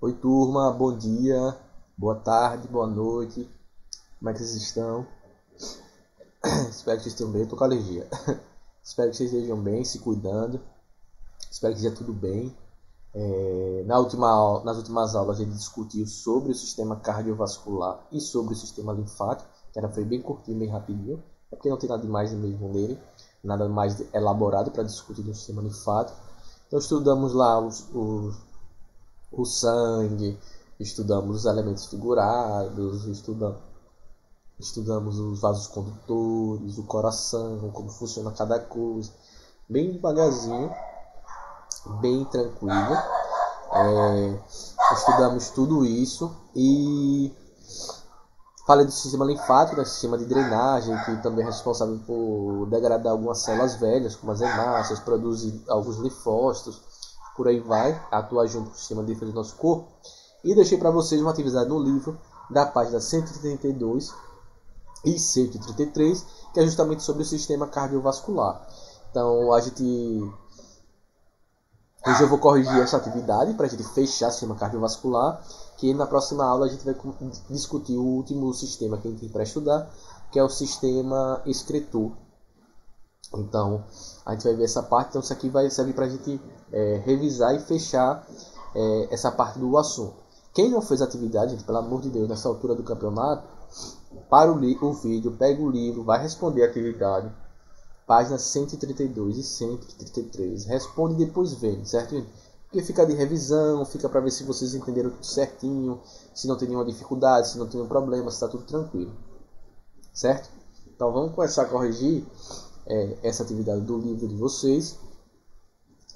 Oi, turma, bom dia, boa tarde, boa noite. Como é que vocês estão? Espero que vocês estejam bem. Eu tô com alergia. Espero que vocês estejam bem, se cuidando. Espero que esteja tudo bem. Nas últimas aulas a gente discutiu sobre o sistema cardiovascular e sobre o sistema linfático, que foi bem curtinho, bem rapidinho, é porque não tem nada demais mesmo nele, nada mais elaborado para discutir do sistema linfático. Então estudamos lá o sangue, estudamos os elementos figurados, estudamos os vasos condutores, o coração, como funciona cada coisa, bem devagarzinho, bem tranquilo. Estudamos tudo isso e falei do sistema linfático, do sistema de drenagem, que também é responsável por degradar algumas células velhas, como as hemácias, produzir alguns linfócitos, por aí vai, atuar junto com o sistema de defesa do nosso corpo. E deixei para vocês uma atividade no livro, da página 132 e 133, que é justamente sobre o sistema cardiovascular. Então, hoje eu vou corrigir essa atividade para a gente fechar o sistema cardiovascular, que na próxima aula a gente vai discutir o último sistema que a gente tem para estudar, que é o sistema excretor. Então, a gente vai ver essa parte. Então, isso aqui vai servir para a gente revisar e fechar essa parte do assunto. Quem não fez atividade, gente, pelo amor de Deus, nessa altura do campeonato, para o vídeo, pega o livro, vai responder a atividade, páginas 132 e 133. Responde e depois vem, certo, gente? Porque fica de revisão, fica para ver se vocês entenderam tudo certinho, se não tem nenhuma dificuldade, se não tem nenhum problema, se está tudo tranquilo, certo? Então vamos começar a corrigir essa atividade do livro de vocês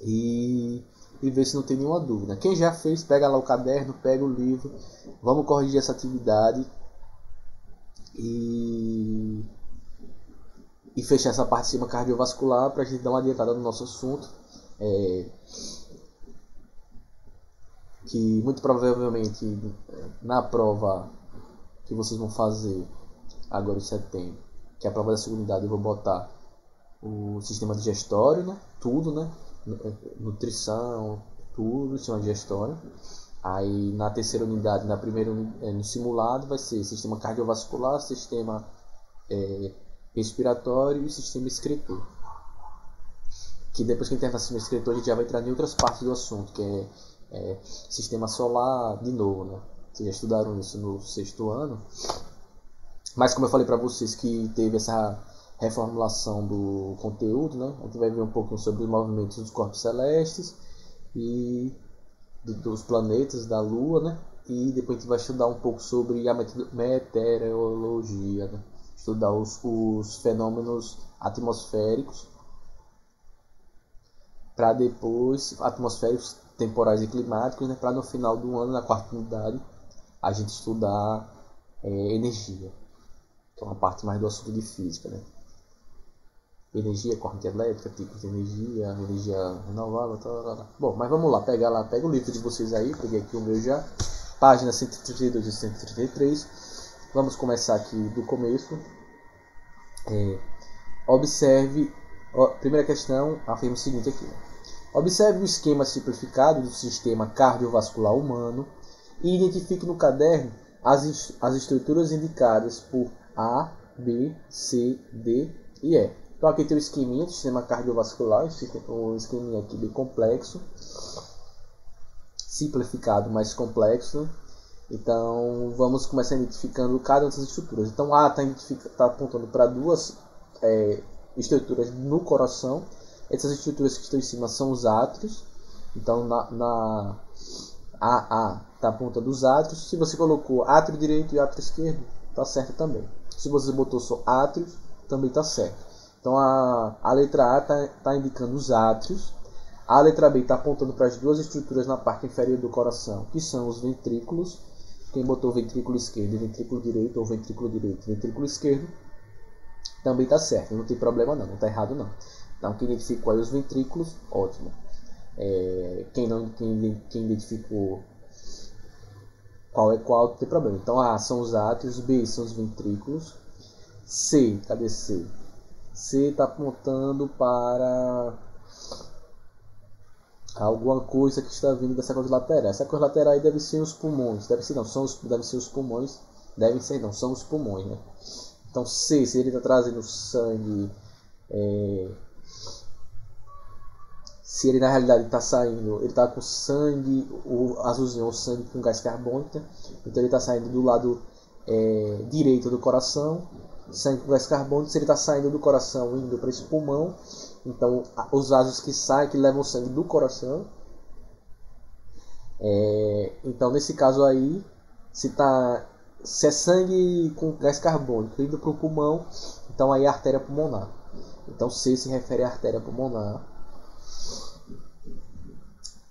e ver se não tem nenhuma dúvida. Quem já fez, pega lá o caderno, pega o livro, vamos corrigir essa atividade e fechar essa parte de cima cardiovascular para a gente dar uma adiantada no nosso assunto. Que muito provavelmente na prova que vocês vão fazer agora em setembro, que é a prova da segunda unidade, eu vou botar o sistema digestório, né? Tudo, né? Nutrição, tudo, sistema digestório. Aí na terceira unidade, na primeira no simulado, vai ser sistema cardiovascular, sistema respiratório e sistema excretor. Que depois que a gente entrar no sistema excretor, a gente já vai entrar em outras partes do assunto, que é sistema solar de novo, né? Vocês já estudaram isso no sexto ano. Mas como eu falei para vocês que teve essa reformulação do conteúdo, né? A gente vai ver um pouquinho sobre os movimentos dos corpos celestes e dos planetas, da Lua, né? E depois a gente vai estudar um pouco sobre a meteorologia, né? Estudar os fenômenos atmosféricos, para depois, atmosféricos, temporais e climáticos, né? Para no final do ano, na quarta unidade, a gente estudar energia, que é uma parte mais do assunto de física, né? Energia, corrente elétrica, tipos de energia, energia renovável, tal. Bom, mas vamos lá, pega o livro de vocês aí, peguei aqui o meu já, página 132 e 133. Vamos começar aqui do começo. Observe, primeira questão, afirma o seguinte aqui. Observe o esquema simplificado do sistema cardiovascular humano e identifique no caderno as estruturas indicadas por A, B, C, D e E. Então aqui tem o esqueminha do sistema cardiovascular, um esqueminha aqui bem complexo, simplificado, mais complexo. Então vamos começar identificando cada uma dessas estruturas. Então A está apontando para duas estruturas no coração. Essas estruturas que estão em cima são os átrios. Então na AA está apontando os átrios. Se você colocou átrio direito e átrio esquerdo, está certo também. Se você botou só átrios, também está certo. Então a letra A está indicando os átrios. A letra B está apontando para as duas estruturas na parte inferior do coração, que são os ventrículos. Quem botou ventrículo esquerdo, ventrículo direito, ou ventrículo direito, ventrículo esquerdo, também está certo, não tem problema não está errado não. Então quem identificou aí os ventrículos, ótimo. Quem identificou qual é qual, não tem problema. Então A são os átrios, B são os ventrículos, C, cadê C? C está apontando para alguma coisa que está vindo dessa coisa lateral. Essa coisa lateral aí deve ser os pulmões. Deve ser os pulmões. Devem ser não, são os pulmões, né? Então C, se ele está trazendo sangue, se ele na realidade está saindo, ele está com sangue, o azulzinho, o sangue com gás carbônico, né? Então ele está saindo do lado direito do coração, sangue com gás carbônico. Se ele está saindo do coração indo para esse pulmão, então os vasos que saem, que levam o sangue do coração, então nesse caso aí, se é sangue com gás carbônico indo para o pulmão, então aí é artéria pulmonar. Então C se refere à artéria pulmonar.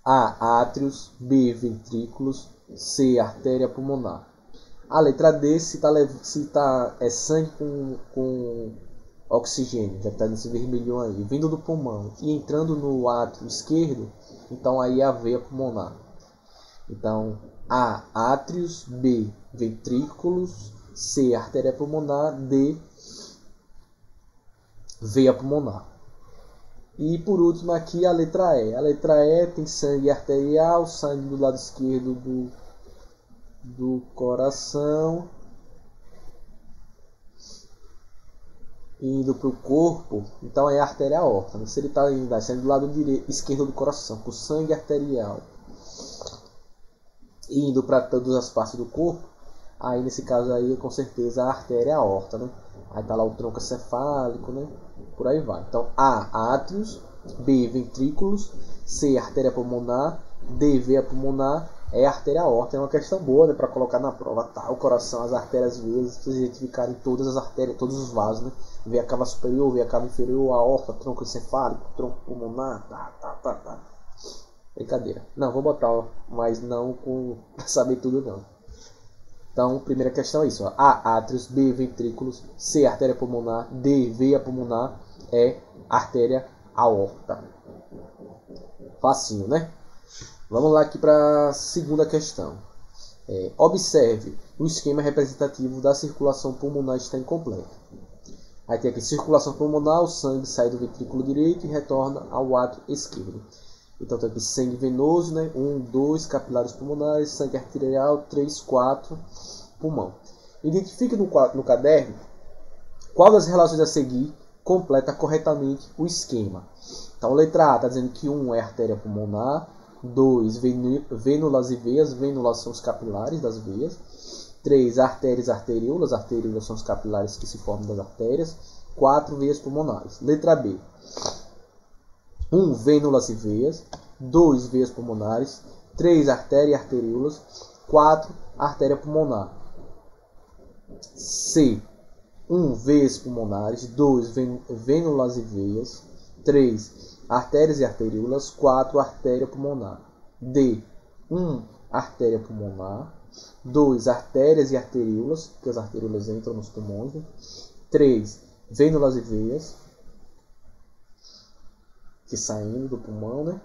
A, átrios. B, ventrículos. C, artéria pulmonar. A letra D, se é sangue com oxigênio, já está nesse vermelhão aí, vindo do pulmão e entrando no átrio esquerdo, então aí é a veia pulmonar. Então, A, átrios. B, ventrículos. C, artéria pulmonar. D, veia pulmonar. E por último aqui a letra E. A letra E tem sangue arterial, sangue do lado esquerdo do coração, indo para o corpo, então é a artéria aorta. Se ele está saindo do lado esquerdo do coração, com sangue arterial, indo para todas as partes do corpo, aí nesse caso aí com certeza a artéria aorta, né? Aí está lá o tronco cefálico, né? Por aí vai. Então A, átrios. B, ventrículos. C, artéria pulmonar. D, veia pulmonar. É a artéria aorta. É uma questão boa, né, para colocar na prova. Tá, o coração, as artérias, veias, vocês identificarem todas as artérias, todos os vasos, né? Veia cava superior, veia cava inferior, aorta, tronco encefálico, tronco pulmonar, tá. Brincadeira. Não, vou botar, mas não para saber tudo não. Então, primeira questão é isso. Ó. A, átrios. B, ventrículos. C, artéria pulmonar. D, veia pulmonar. É artéria aorta. Facinho, né? Vamos lá aqui para a segunda questão. Observe, o esquema representativo da circulação pulmonar está incompleto. Aí tem aqui circulação pulmonar, o sangue sai do ventrículo direito e retorna ao átrio esquerdo. Então tem aqui sangue venoso, né? 1, 2, capilares pulmonares, sangue arterial, 3, 4, pulmão. Identifique no caderno qual das relações a seguir completa corretamente o esquema. Então, letra A está dizendo que 1 é artéria pulmonar, 2, vênulas e veias, vênulas são os capilares das veias, 3, artérias e arteríolas, arteríolas são os capilares que se formam das artérias, 4, veias pulmonares. Letra B, 1, vênulas e veias, 2, veias pulmonares, 3, artéria e arteríolas, 4, artéria pulmonar. C, 1, veias pulmonares, 2, vênulas e veias, 3, artérias e arteríolas, 4, artéria pulmonar. D, 1, artéria pulmonar, 2, artérias e arteríolas, porque as arteríolas entram nos pulmões, né? 3, vênulas e veias, que saindo do pulmão, né?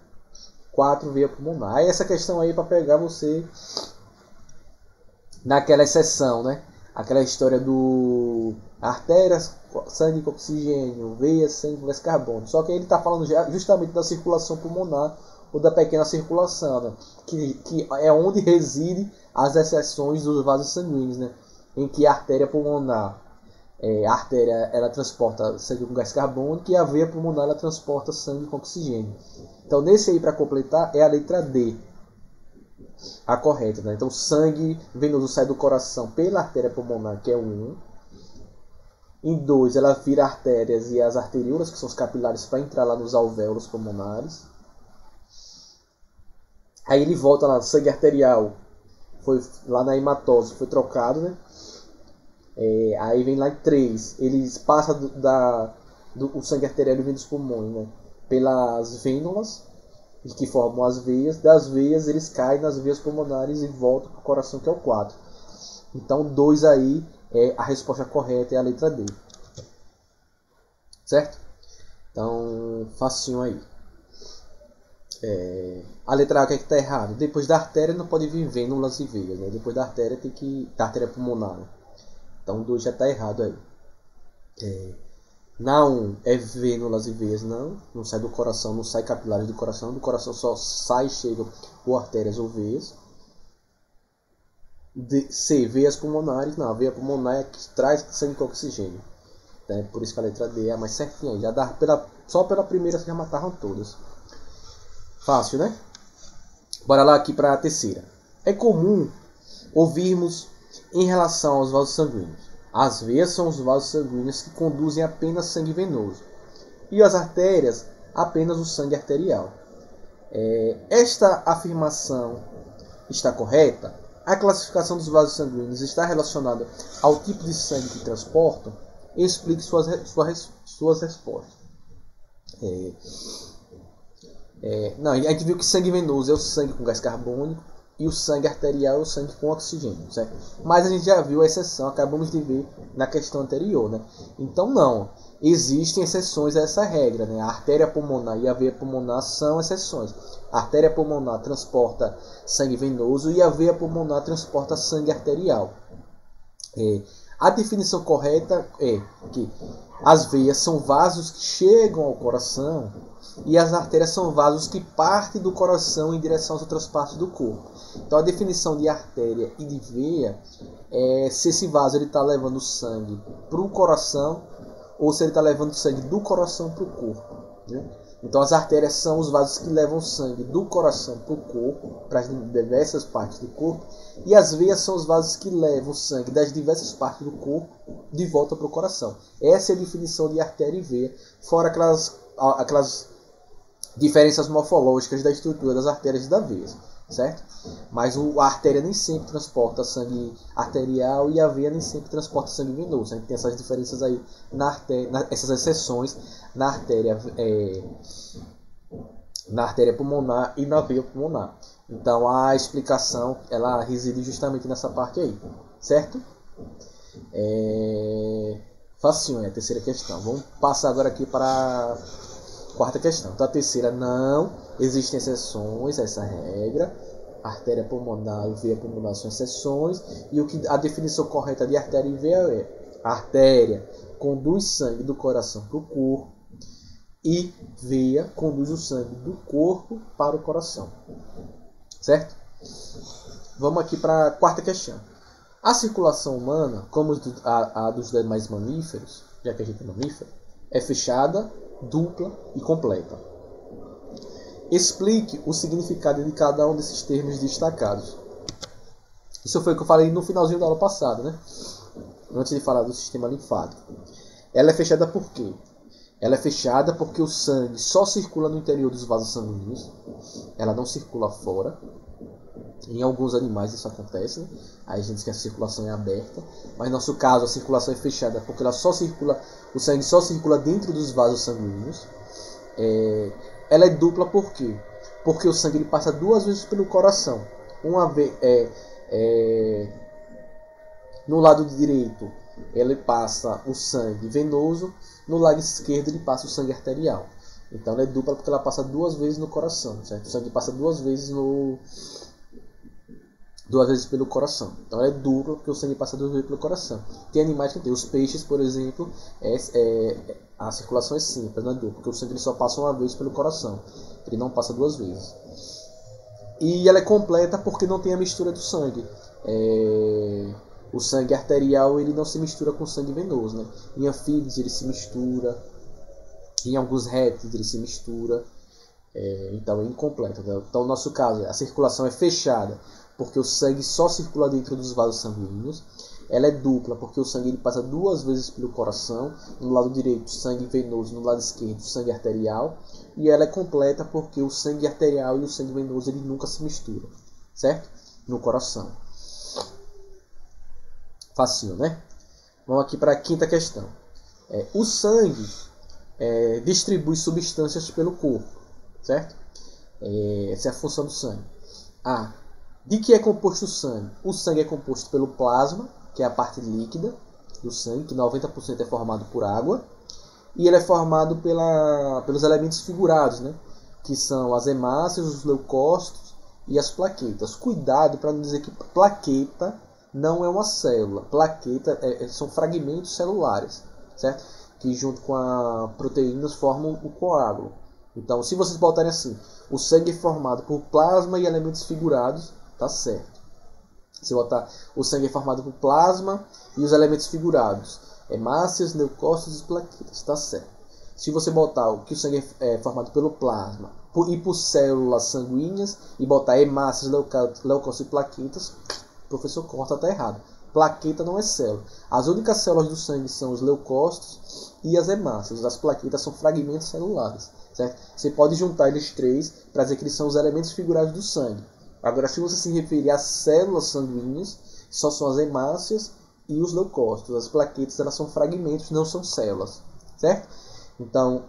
4, veia pulmonar. Aí essa questão aí para pegar você naquela exceção, né? Aquela história do artérias, sangue com oxigênio, veias, sangue com gás carbônico. Só que ele está falando justamente da circulação pulmonar ou da pequena circulação, né? que é onde reside as exceções dos vasos sanguíneos, né? Em que a artéria pulmonar, a artéria ela transporta sangue com gás carbônico e a veia pulmonar ela transporta sangue com oxigênio. Então nesse aí para completar é a letra D. A correta, né? Então, sangue venoso sai do coração pela artéria pulmonar, que é 1. Em 2, ela vira artérias e as arteríolas, que são os capilares, para entrar lá nos alvéolos pulmonares. Aí ele volta lá, sangue arterial, foi lá na hematose, foi trocado, né? Aí vem lá em 3, ele passa o sangue arterial vem dos pulmões, né? Pelas vênulas, que formam as veias, das veias eles caem nas veias pulmonares e voltam para o coração, que é o 4. Então 2 aí é a resposta correta, é a letra D. Certo? Então, facinho aí. A letra A, o que é que está errado? Depois da artéria não pode vir vênulas e veias, né? Depois da artéria tem que da artéria pulmonar, né? Então 2 já está errado aí. Não é vênulas e veias, não sai do coração, não sai capilares do coração só sai e chega por artérias ou veias. C, veias pulmonares, não, a veia pulmonar é a que traz sangue com oxigênio. Então, por isso que a letra D é a mais certinha aí. Já dá só pela primeira, já mataram todas. Fácil, né? Bora lá aqui para a terceira. É comum ouvirmos em relação aos vasos sanguíneos. As veias são os vasos sanguíneos que conduzem apenas sangue venoso. E as artérias, apenas o sangue arterial. Esta afirmação está correta? A classificação dos vasos sanguíneos está relacionada ao tipo de sangue que transportam? Explique suas respostas. Não, a gente viu que sangue venoso é o sangue com gás carbônico e o sangue arterial é o sangue com oxigênio, certo? Mas a gente já viu a exceção, acabamos de ver na questão anterior, né? Então não, existem exceções a essa regra, né? A artéria pulmonar e a veia pulmonar são exceções. A artéria pulmonar transporta sangue venoso e a veia pulmonar transporta sangue arterial. A definição correta é que as veias são vasos que chegam ao coração e as artérias são vasos que partem do coração em direção às outras partes do corpo. Então a definição de artéria e de veia é se esse vaso está levando sangue para o coração ou se ele está levando sangue do coração para o corpo, né? Então as artérias são os vasos que levam sangue do coração para o corpo, para as diversas partes do corpo, e as veias são os vasos que levam sangue das diversas partes do corpo de volta para o coração. Essa é a definição de artéria e veia, fora aquelas diferenças morfológicas da estrutura das artérias e das veias, certo? Mas a artéria nem sempre transporta sangue arterial e a veia nem sempre transporta sangue venoso. A gente tem essas diferenças aí essas exceções na artéria pulmonar e na veia pulmonar. Então a explicação ela reside justamente nessa parte aí, certo? Facinho, é a terceira questão. Vamos passar agora aqui para a quarta questão. Então a terceira, não existem exceções a essa regra. Artéria pulmonar e veia pulmonar são exceções. E a definição correta de artéria e veia é: a artéria conduz sangue do coração para o corpo e veia conduz o sangue do corpo para o coração, certo? Vamos aqui para a quarta questão. A circulação humana, como a dos demais mamíferos, já que a gente é mamífero, é fechada, dupla e completa. Explique o significado de cada um desses termos destacados. Isso foi o que eu falei no finalzinho da aula passada, né? Antes de falar do sistema linfático. Ela é fechada por quê? Ela é fechada porque o sangue só circula no interior dos vasos sanguíneos. Ela não circula fora. Em alguns animais isso acontece, né? Aí a gente diz que a circulação é aberta. Mas no nosso caso a circulação é fechada porque o sangue só circula dentro dos vasos sanguíneos. Ela é dupla por quê? Porque o sangue ele passa duas vezes pelo coração. Uma vez no lado direito ele passa o sangue venoso, no lado esquerdo ele passa o sangue arterial. Então ela é dupla porque ela passa duas vezes no coração, certo? O sangue passa duas vezes pelo coração. Então ela é dupla porque o sangue passa duas vezes pelo coração. Tem animais que tem. Os peixes, por exemplo, a circulação é simples, não é dupla, porque o sangue ele só passa uma vez pelo coração. Ele não passa duas vezes. E ela é completa porque não tem a mistura do sangue. O sangue arterial ele não se mistura com o sangue venoso, né? Em anfíbios ele se mistura. Em alguns répteis ele se mistura. Então é incompleto. Então no nosso caso a circulação é fechada porque o sangue só circula dentro dos vasos sanguíneos. Ela é dupla porque o sangue ele passa duas vezes pelo coração. No lado direito sangue venoso, no lado esquerdo sangue arterial. E ela é completa porque o sangue arterial e o sangue venoso ele nunca se misturam, certo? No coração. Facinho, né? Vamos aqui para a quinta questão. O sangue distribui substâncias pelo corpo, certo? Essa é a função do sangue. De que é composto o sangue? O sangue é composto pelo plasma, que é a parte líquida do sangue, que 90% é formado por água. E ele é formado pelos elementos figurados, né? Que são as hemácias, os leucócitos e as plaquetas. Cuidado para não dizer que plaqueta não é uma célula. Plaqueta são fragmentos celulares, certo? que junto com a proteínas formam o coágulo. Então, se vocês botarem assim, o sangue é formado por plasma e elementos figurados, tá certo. Se botar o sangue é formado por plasma e os elementos figurados, hemácias, leucócitos e plaquetas, tá certo. Se você botar o que o sangue é formado pelo plasma e por células sanguíneas e botar hemácias, leucócitos e plaquetas, o professor corta, tá errado. Plaqueta não é célula. As únicas células do sangue são os leucócitos e as hemácias. As plaquetas são fragmentos celulares. Certo? Você pode juntar eles três para dizer que eles são os elementos figurados do sangue. Agora, se você se referir às células sanguíneas, só são as hemácias e os leucócitos. As plaquetas elas são fragmentos, não são células. Certo? Então,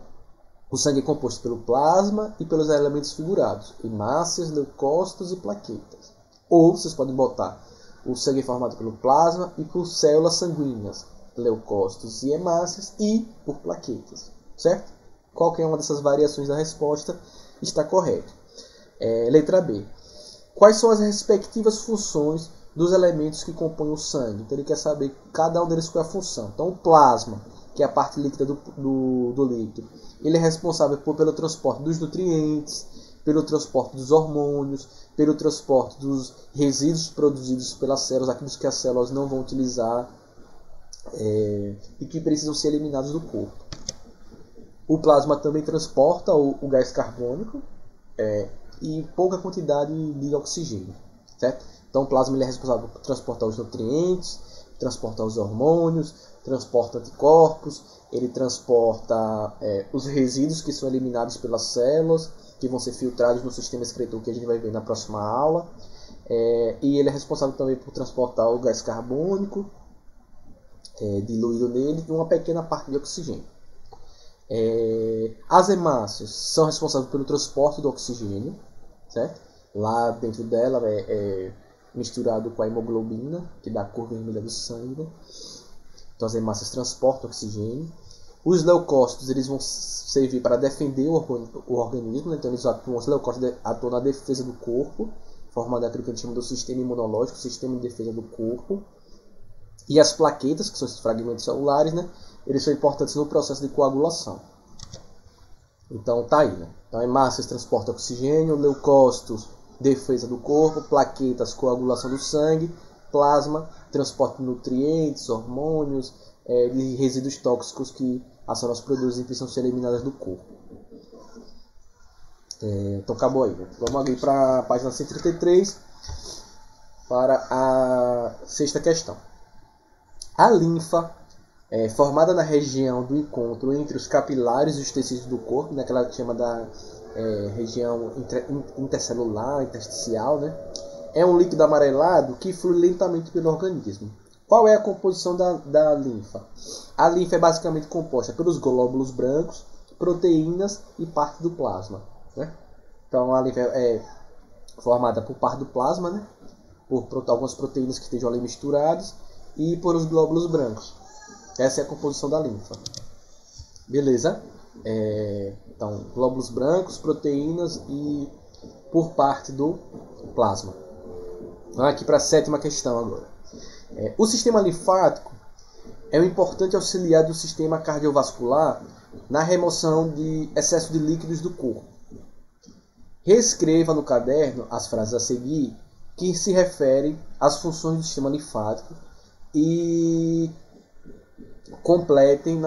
o sangue é composto pelo plasma e pelos elementos figurados. Hemácias, leucócitos e plaquetas. Ou vocês podem botar o sangue é formado pelo plasma e por células sanguíneas, leucócitos e hemácias e por plaquetas. Certo? Qualquer uma dessas variações da resposta está correta. Letra B. Quais são as respectivas funções dos elementos que compõem o sangue? Então ele quer saber cada um deles qual é a função. Então o plasma, que é a parte líquida do líquido, ele é responsável pelo transporte dos nutrientes, pelo transporte dos hormônios, pelo transporte dos resíduos produzidos pelas células, aqueles que as células não vão utilizar e que precisam ser eliminados do corpo. O plasma também transporta o gás carbônico e pouca quantidade de oxigênio. Certo? Então o plasma ele é responsável por transportar os nutrientes, transportar os hormônios, transporta anticorpos, ele transporta os resíduos que são eliminados pelas células, que vão ser filtrados no sistema excretor que a gente vai ver na próxima aula. E ele é responsável também por transportar o gás carbônico diluído nele e uma pequena parte de oxigênio. As hemácias são responsáveis pelo transporte do oxigênio, certo? Lá dentro dela é misturado com a hemoglobina, que dá a cor vermelha do sangue. Então as hemácias transportam oxigênio. Os leucócitos eles vão servir para defender o organismo, né? Então os leucócitos atuam na defesa do corpo, formando aquilo que a gente chama do sistema imunológico, o sistema de defesa do corpo. E as plaquetas, que são esses fragmentos celulares, né? Eles são importantes no processo de coagulação. Então tá aí, né? Então hemácias transportam oxigênio, leucócitos, defesa do corpo, plaquetas, coagulação do sangue, plasma, transporte de nutrientes, hormônios, de resíduos tóxicos que as células produzem e precisam ser eliminadas do corpo. Então acabou aí, né? Vamos aqui para a página 133 para a sexta questão. A linfa formada na região do encontro entre os capilares e os tecidos do corpo, naquela que chama da região intercelular, intersticial, né? É um líquido amarelado que flui lentamente pelo organismo. Qual é a composição da linfa? A linfa é basicamente composta pelos glóbulos brancos, proteínas e parte do plasma, né? Então a linfa é formada por parte do plasma, né? Por algumas proteínas que estejam ali misturadas e por os glóbulos brancos. Essa é a composição da linfa. Beleza? Então, glóbulos brancos, proteínas e por parte do plasma. Vamos aqui para a sétima questão agora. O sistema linfático é um importante auxiliar do sistema cardiovascular na remoção de excesso de líquidos do corpo. Reescreva no caderno as frases a seguir que se referem às funções do sistema linfático e completem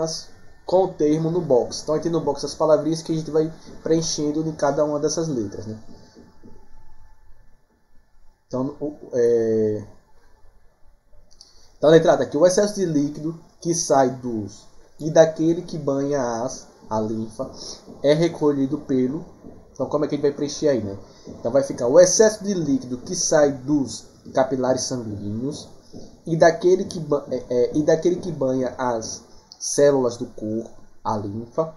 com o termo no box. Então, aqui no box as palavrinhas que a gente vai preenchendo em cada uma dessas letras, né? Então, a letra A aqui, o excesso de líquido que sai dos e daquele que banha a linfa é recolhido pelo... Então, como é que a gente vai preencher aí, né? Então, vai ficar o excesso de líquido que sai dos capilares sanguíneos e daquele que banha as células do corpo, a linfa,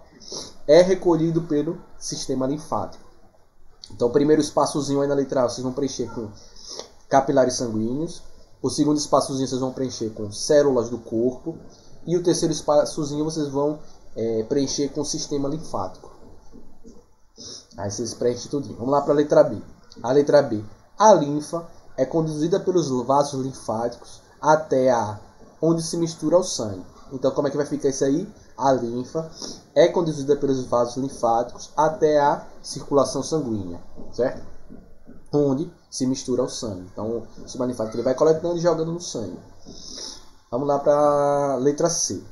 é recolhido pelo sistema linfático. Então, o primeiro espaçozinho aí na letra A vocês vão preencher com capilares sanguíneos. O segundo espaçozinho vocês vão preencher com células do corpo. E o terceiro espaçozinho vocês vão preencher com sistema linfático. Aí vocês preenchem tudo. Vamos lá para a letra B. A letra B. A linfa é conduzida pelos vasos linfáticos até onde se mistura o sangue. Então, como é que vai ficar isso aí? A linfa é conduzida pelos vasos linfáticos até a circulação sanguínea, certo? Onde se mistura o sangue. Então, o sistema linfático ele vai coletando e jogando no sangue. Vamos lá para a letra C.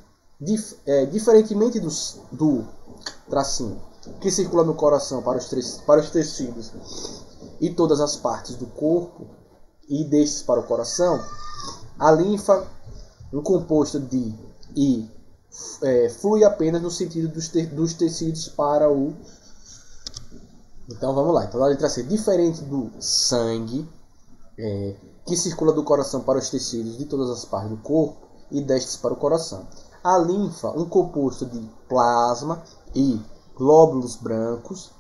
Diferentemente do tracinho que circula no coração para os tecidos e todas as partes do corpo e destes para o coração, a linfa, um composto de I, flui apenas no sentido dos tecidos para o... Então vamos lá. Então na letra C, diferente do sangue, que circula do coração para os tecidos de todas as partes do corpo e destes para o coração. A linfa, um composto de plasma e glóbulos brancos,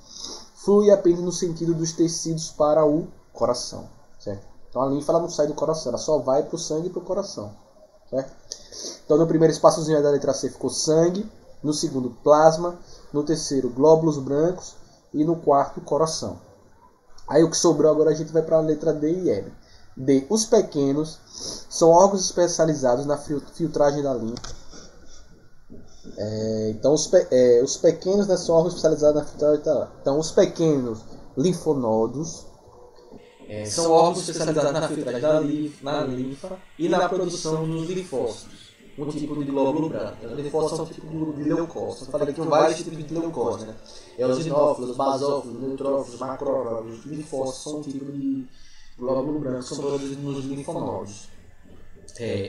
flui apenas no sentido dos tecidos para o coração, certo? Então a linfa ela não sai do coração, ela só vai para o sangue e para o coração, certo? Então no primeiro espaçozinho da letra C ficou sangue, no segundo plasma, no terceiro glóbulos brancos e no quarto coração. Aí o que sobrou agora a gente vai para a letra D e E. D. Os pequenos são órgãos especializados na filtragem da linfa. Então os pequenos, né, são órgãos especializados na filtragem da linfa. Então os pequenos linfonodos são órgãos especializados na filtragem na linfa e na produção dos linfócitos, um tipo de glóbulo branco. Os linfócitos são um tipo de leucócitos. Eu falei que tem vários tipos de leucócitos, né? Eosinófilos, basófilos, neutrófilos, macrófagos. Os linfócitos são um tipo de glóbulo branco que são produzidos nos linfonodos.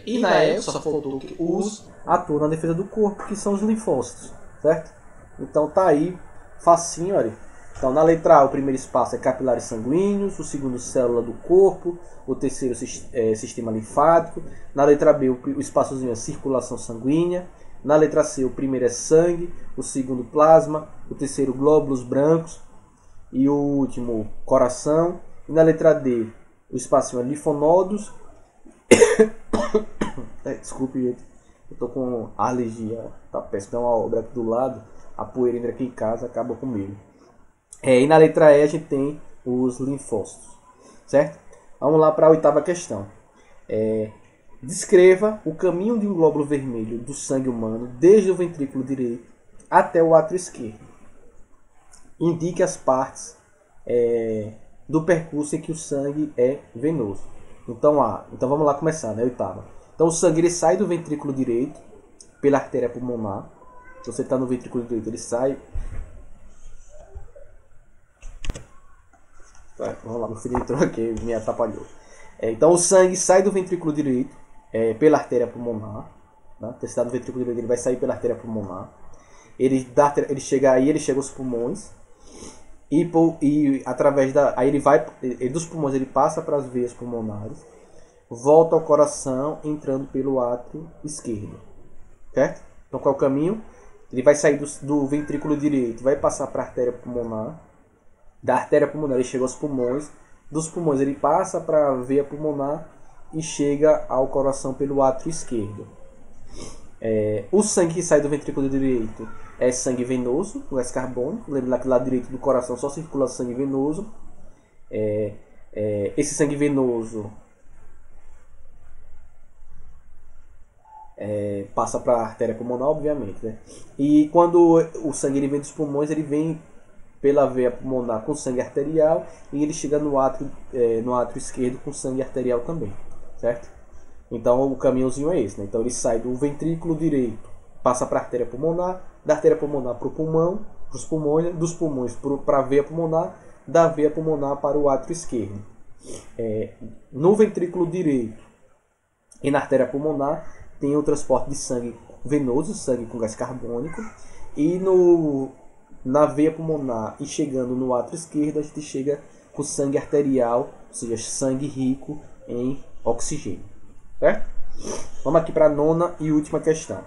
E na E só faltou que os atuam na defesa do corpo, que são os linfócitos, certo? Então tá aí, facinho, olha. Então na letra A o primeiro espaço é capilares sanguíneos, o segundo célula do corpo, o terceiro sistema linfático. Na letra B o espaçozinho é circulação sanguínea. Na letra C o primeiro é sangue, o segundo plasma, o terceiro glóbulos brancos e o último coração. E na letra D o espacinho é linfonodos. Desculpe, gente, eu tô com alergia, tá péssimo, tem uma obra aqui do lado, a poeira entra aqui em casa, acaba comigo. E na letra E a gente tem os linfócitos, certo? Vamos lá para a oitava questão. Descreva o caminho de um glóbulo vermelho do sangue humano desde o ventrículo direito até o átrio esquerdo. Indique as partes do percurso em que o sangue é venoso. Então vamos lá começar, né? Oitava. Então o sangue ele sai do ventrículo direito pela artéria pulmonar. Se você está no ventrículo direito, ele sai. Vamos lá, meu filho entrou aqui, me atrapalhou. Então o sangue sai do ventrículo direito pela artéria pulmonar. Né? Se está no ventrículo direito, ele vai sair pela artéria pulmonar. Ele chega aos pulmões. E através aí dos pulmões ele passa para as veias pulmonares, volta ao coração entrando pelo átrio esquerdo, certo? Então qual é o caminho? Ele vai sair do ventrículo direito, vai passar para a artéria pulmonar, da artéria pulmonar ele chega aos pulmões, dos pulmões ele passa para a veia pulmonar e chega ao coração pelo átrio esquerdo. O sangue que sai do ventrículo direito é sangue venoso, o gás carbônico. Lembra que lá direito do coração só circula sangue venoso. Esse sangue venoso passa para a artéria pulmonar, obviamente, né? E quando o sangue ele vem dos pulmões, ele vem pela veia pulmonar com sangue arterial e ele chega no átrio esquerdo com sangue arterial também, certo? Então o caminhozinho é esse, né? Então ele sai do ventrículo direito, passa para a artéria pulmonar, da artéria pulmonar para o pulmão, para os pulmões, dos pulmões para a veia pulmonar, da veia pulmonar para o átrio esquerdo. No ventrículo direito e na artéria pulmonar tem o transporte de sangue venoso, sangue com gás carbônico, e na veia pulmonar e chegando no átrio esquerdo a gente chega com sangue arterial, ou seja, sangue rico em oxigênio. Certo? Vamos aqui para a nona e última questão.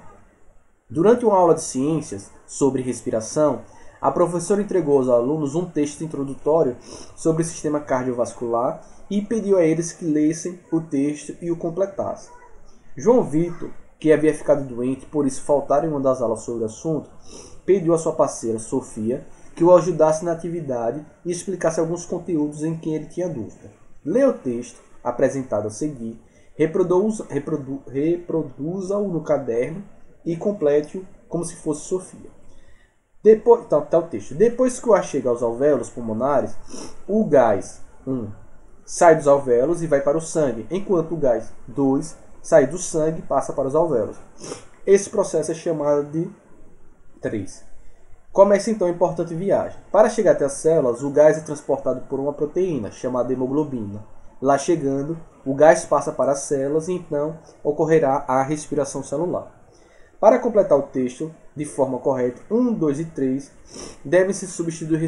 Durante uma aula de ciências sobre respiração, a professora entregou aos alunos um texto introdutório sobre o sistema cardiovascular e pediu a eles que lessem o texto e o completassem. João Vitor, que havia ficado doente, por isso faltaram em uma das aulas sobre o assunto, pediu à sua parceira, Sofia, que o ajudasse na atividade e explicasse alguns conteúdos em que ele tinha dúvida. Leia o texto apresentado a seguir, reproduza-o no caderno e complete-o como se fosse Sofia. Depois, tá o texto. Depois que o ar chega aos alvéolos pulmonares, o gás 1 sai dos alvéolos e vai para o sangue, enquanto o gás 2 sai do sangue e passa para os alvéolos. Esse processo é chamado de 3. Começa então a importante viagem. Para chegar até as células, o gás é transportado por uma proteína, chamada hemoglobina. Lá chegando, o gás passa para as células e então ocorrerá a respiração celular. Para completar o texto de forma correta, 1, 2 e 3 devem se substituir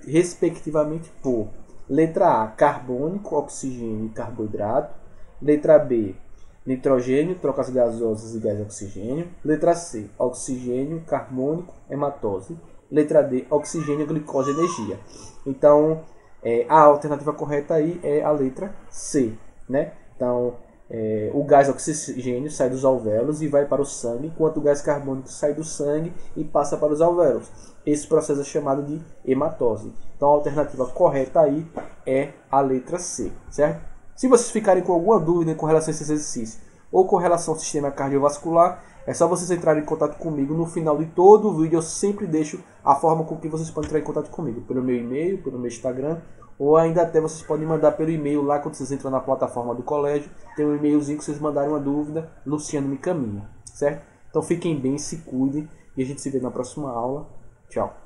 respectivamente por letra A, carbônico, oxigênio e carboidrato. Letra B, nitrogênio, trocas gasosas e gás oxigênio. Letra C, oxigênio, carbônico, hematose. Letra D, oxigênio, glicose e energia. Então, a alternativa correta aí é a letra C, né? Então, o gás oxigênio sai dos alvéolos e vai para o sangue, enquanto o gás carbônico sai do sangue e passa para os alvéolos. Esse processo é chamado de hematose. Então, a alternativa correta aí é a letra C, certo? Se vocês ficarem com alguma dúvida com relação a esse exercício ou com relação ao sistema cardiovascular, é só vocês entrarem em contato comigo. No final de todo o vídeo eu sempre deixo a forma com que vocês podem entrar em contato comigo. Pelo meu e-mail, pelo meu Instagram, ou ainda até vocês podem mandar pelo e-mail lá quando vocês entram na plataforma do colégio. Tem um e-mailzinho que vocês mandarem uma dúvida, Luciano me caminha, certo? Então fiquem bem, se cuidem e a gente se vê na próxima aula. Tchau!